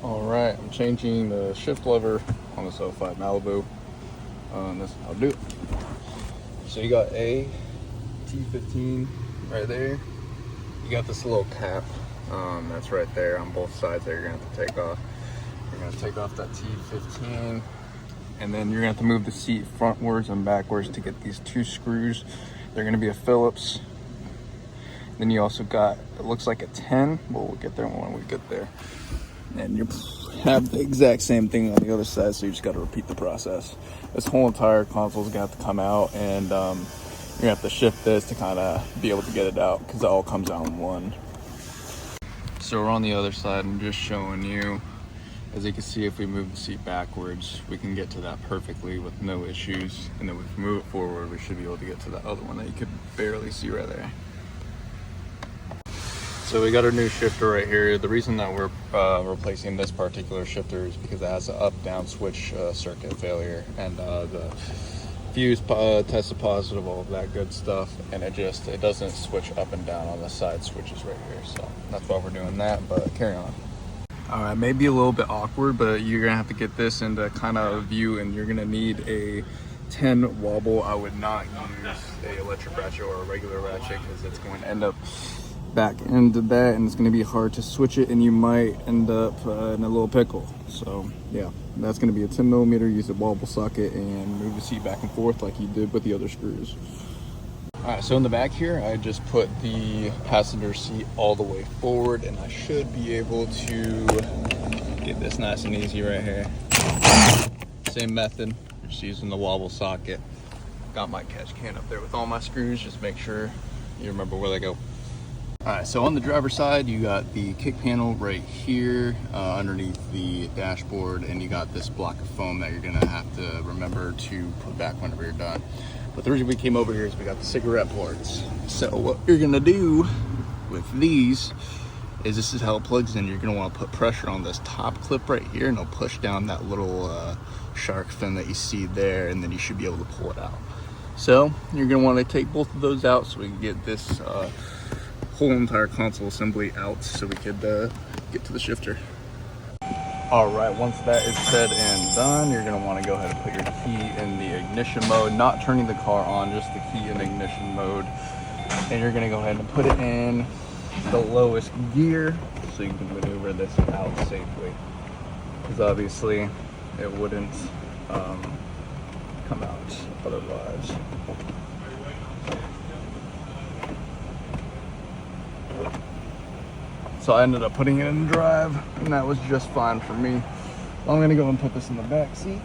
All right, I'm changing the shift lever on this 05 Malibu. This is how to do it. So you got a T15 right there. You got this little cap that's right there on both sides that you're gonna have to take off. You're gonna take off that T15, and then you're gonna have to move the seat frontwards and backwards to get these two screws. They're gonna be a Phillips. Then you also got, it looks like a 10, but we'll get there when we get there. And you have the exact same thing on the other side, so you just got to repeat the process. This whole entire console is going to have to come out, and you're going to have to shift this to kind of be able to get it out, because it all comes out in one. So we're on the other side. I'm just showing you. As you can see, if we move the seat backwards, we can get to that perfectly with no issues. And then if we move it forward, we should be able to get to that other one that you could barely see right there. So we got our new shifter right here. The reason that we're replacing this particular shifter is because it has an up-down switch circuit failure, and the fuse tested positive, all of that good stuff, and it doesn't switch up and down on the side switches right here. So that's why we're doing that, but carry on. All right, maybe a little bit awkward, but you're gonna have to get this into kind of view, and you're gonna need a 10 wobble. I would not use a electric ratchet or a regular ratchet, because it's going to end up back into that, and it's going to be hard to switch it, and you might end up in a little pickle. So yeah, that's going to be a 10 millimeter. Use a wobble socket and move the seat back and forth like you did with the other screws. All right, so in the back here, I just put the passenger seat all the way forward, and I should be able to get this nice and easy right here. Same method, just using the wobble socket. Got my catch can up there with all my screws. Just make sure you remember where they go. All right, so on the driver's side, you got the kick panel right here underneath the dashboard, and you got this block of foam that you're gonna have to remember to put back whenever you're done. But the reason we came over here is we got the cigarette ports. So what you're gonna do with these is, this is how it plugs in. You're gonna wanna put pressure on this top clip right here, and it'll push down that little shark fin that you see there, and then you should be able to pull it out. So you're gonna wanna take both of those out so we can get this whole entire console assembly out, so we could get to the shifter. All right, once that is said and done, you're gonna wanna go ahead and put your key in the ignition mode, not turning the car on, just the key in ignition mode. And you're gonna go ahead and put it in the lowest gear so you can maneuver this out safely. Because obviously it wouldn't come out otherwise. So I ended up putting it in drive, and that was just fine for me. I'm gonna go and put this in the back seat.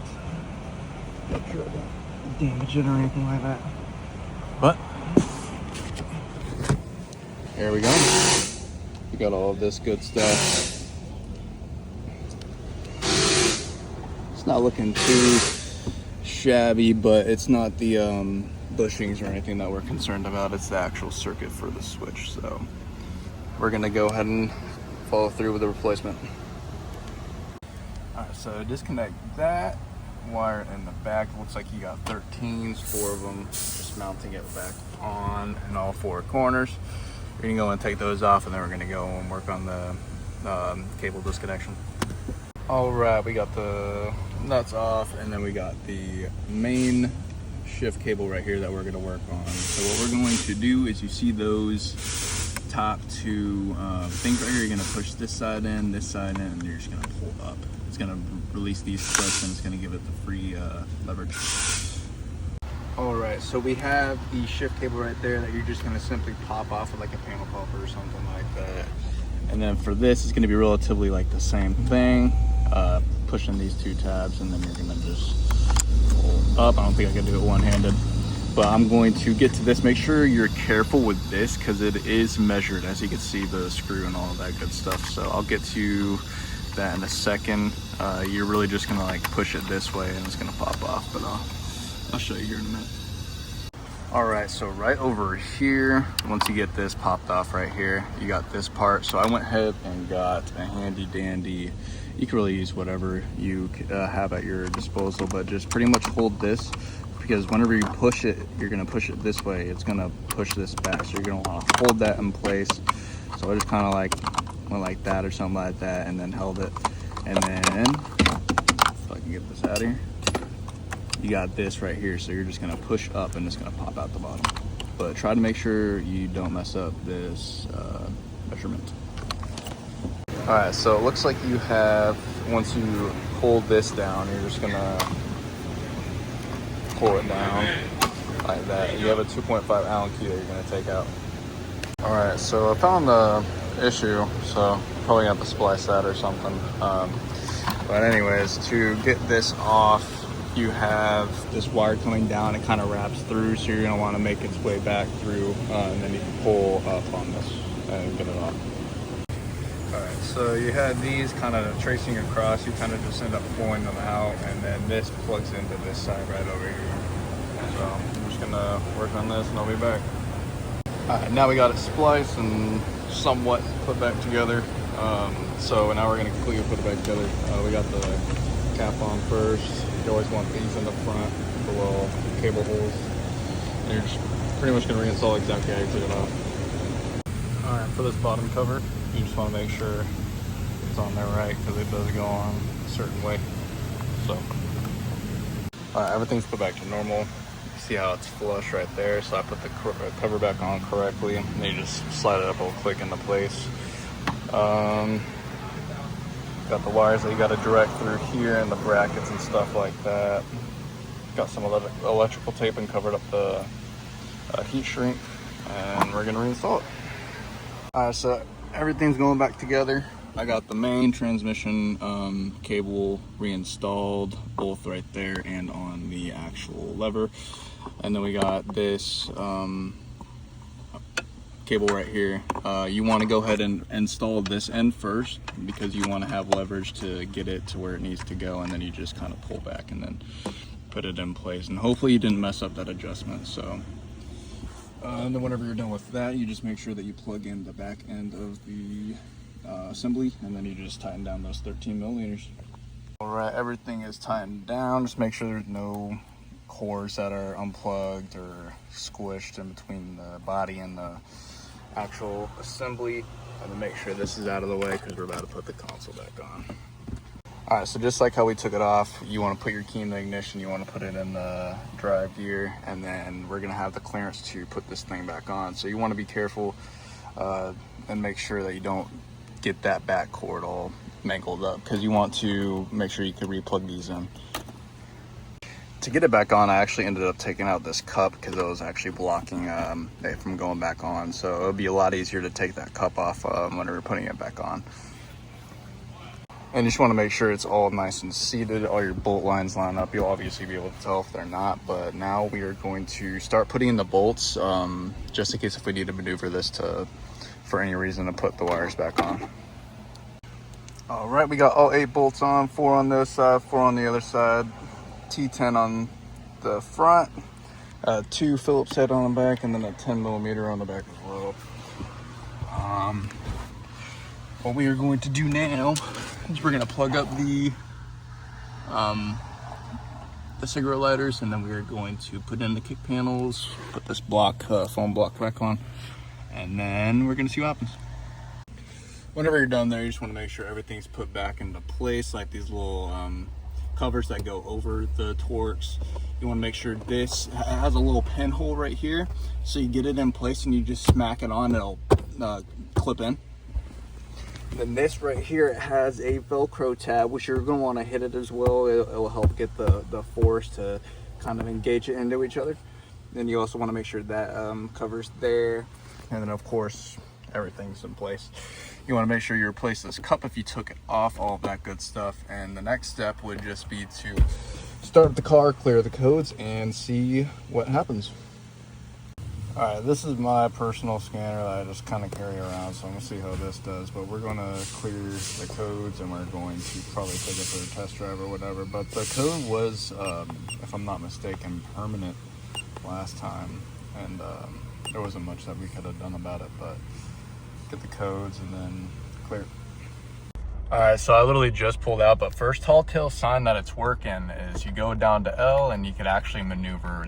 Make sure I don't damage it or anything like that. But here we go. We got all of this good stuff. It's not looking too shabby, but it's not the bushings or anything that we're concerned about. It's the actual circuit for the switch. So we're gonna go ahead and follow through with the replacement. All right, so disconnect that wire in the back. Looks like you got 13s, 4 of them, just mounting it back on in all 4 corners. We're gonna go and take those off, and then we're gonna go and work on the cable disconnection. All right, we got the nuts off, and then we got the main shift cable right here that we're gonna work on. So what we're going to do is, you see those top 2 things right here, you're gonna push this side in, and you're just gonna pull up. It's gonna release these clips, and it's gonna give it the free leverage. All right, so we have the shift cable right there that you're just gonna simply pop off with like a panel popper or something like that. And then for this, it's gonna be relatively like the same thing. Pushing these 2 tabs, and then you're gonna just pull up. I don't think I can do it one-handed, but I'm going to get to this. Make sure you're careful with this, because it is measured, as you can see, the screw and all of that good stuff. So I'll get to that in a second. You're really just gonna like push it this way, and it's gonna pop off, but I'll show you here in a minute. All right, so right over here, once you get this popped off right here, you got this part. So I went ahead and got a handy dandy, you can really use whatever you have at your disposal, but just pretty much hold this, because whenever you push it, you're gonna push it this way, it's gonna push this back. So you're gonna wanna hold that in place. So I just kind of like went like that or something like that, and then held it. And then, if I can get this out of here, you got this right here. So you're just gonna push up and it's gonna pop out the bottom. But try to make sure you don't mess up this measurement. All right, so it looks like you have, once you hold this down, you're just gonna pull it down like that. You have a 2.5 Allen key that you're gonna take out. All right, so I found the issue, so probably have to splice that or something. But anyways, to get this off, you have this wire coming down. It kind of wraps through, so you're gonna want to make its way back through, and then you can pull up on this and get it off. All right, so you had these kind of tracing across. You kind of just end up pulling them out, and then this plugs into this side right over here. So I'm just gonna work on this, and I'll be back. All right, now we got it spliced and somewhat put back together. So now we're gonna completely put it back together. We got the cap on first. You always want these in the front, the little cable holes. And you're just pretty much gonna reinstall exactly how you took it off. All right, for this bottom cover, you just wanna make sure it's on there right, because it does go on a certain way. So, all right, everything's put back to normal. See how it's flush right there. So I put the cover back on correctly, and then you just slide it up a click into place. Got the wires that you got to direct through here and the brackets and stuff like that. Got some of the electrical tape and covered up the heat shrink, and we're gonna reinstall it. All right, so everything's going back together. I got the main transmission cable reinstalled, both right there and on the actual lever. And then we got this cable right here. You want to go ahead and install this end first, because you want to have leverage to get it to where it needs to go, and then you just kind of pull back and then put it in place. And hopefully you didn't mess up that adjustment. So and then whenever you're done with that, you just make sure that you plug in the back end of the assembly, and then you just tighten down those 13 millimeters. All right, everything is tightened down. Just make sure there's no cores that are unplugged or squished in between the body and the actual assembly, and then make sure this is out of the way, because we're about to put the console back on. All right, so just like how we took it off, you want to put your key in the ignition, you want to put it in the drive gear, and then we're going to have the clearance to put this thing back on. So you want to be careful and make sure that you don't get that back cord all mangled up, because you want to make sure you can replug these in. To get it back on, I actually ended up taking out this cup, because it was actually blocking it from going back on. So it would be a lot easier to take that cup off when we're putting it back on. And you just want to make sure it's all nice and seated, all your bolt lines line up. You'll obviously be able to tell if they're not, but now we are going to start putting in the bolts, just in case if we need to maneuver this for any reason to put the wires back on. All right, we got all 8 bolts on, 4 on this side, 4 on the other side, T10 on the front, 2 Phillips head on the back, and then a 10 millimeter on the back as well. What we are going to do now is we're going to plug up the cigarette lighters, and then we are going to put in the kick panels, put this block, foam block back on, and then we're going to see what happens. Whenever you're done there, you just want to make sure everything's put back into place, like these little covers that go over the Torx. You want to make sure this has a little pinhole right here, so you get it in place and you just smack it on, it'll clip in. Then this right here, it has a Velcro tab, which you're going to want to hit it as well. It will help get the force to kind of engage it into each other. Then you also want to make sure that covers there, and then of course everything's in place. You want to make sure you replace this cup if you took it off, all of that good stuff. And the next step would just be to start the car, clear the codes, and see what happens. All right, this is my personal scanner that I just kind of carry around, so I'm gonna see how this does. But we're gonna clear the codes, and we're going to probably take it for a test drive or whatever. But the code was, if I'm not mistaken, permanent last time, and there wasn't much that we could have done about it. But get the codes and then clear. All right, so I literally just pulled out, but first telltale sign that it's working is you go down to L, and you could actually maneuver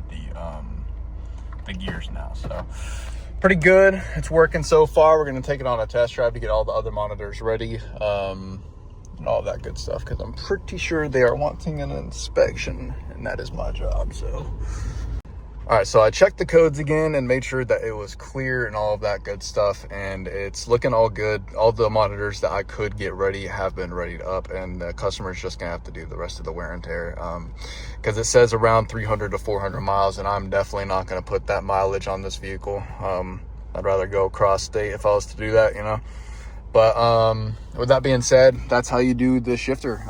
the gears now. So pretty good, it's working so far. We're going to take it on a test drive to get all the other monitors ready. and all that good stuff, because I'm pretty sure they are wanting an inspection, and that is my job. So all right, so I checked the codes again and made sure that it was clear and all of that good stuff, and it's looking all good. All the monitors that I could get ready have been readied up, and the customer's just gonna have to do the rest of the wear and tear, because it says around 300 to 400 miles, and I'm definitely not gonna put that mileage on this vehicle. I'd rather go cross state if I was to do that, you know. But with that being said, that's how you do the shifter.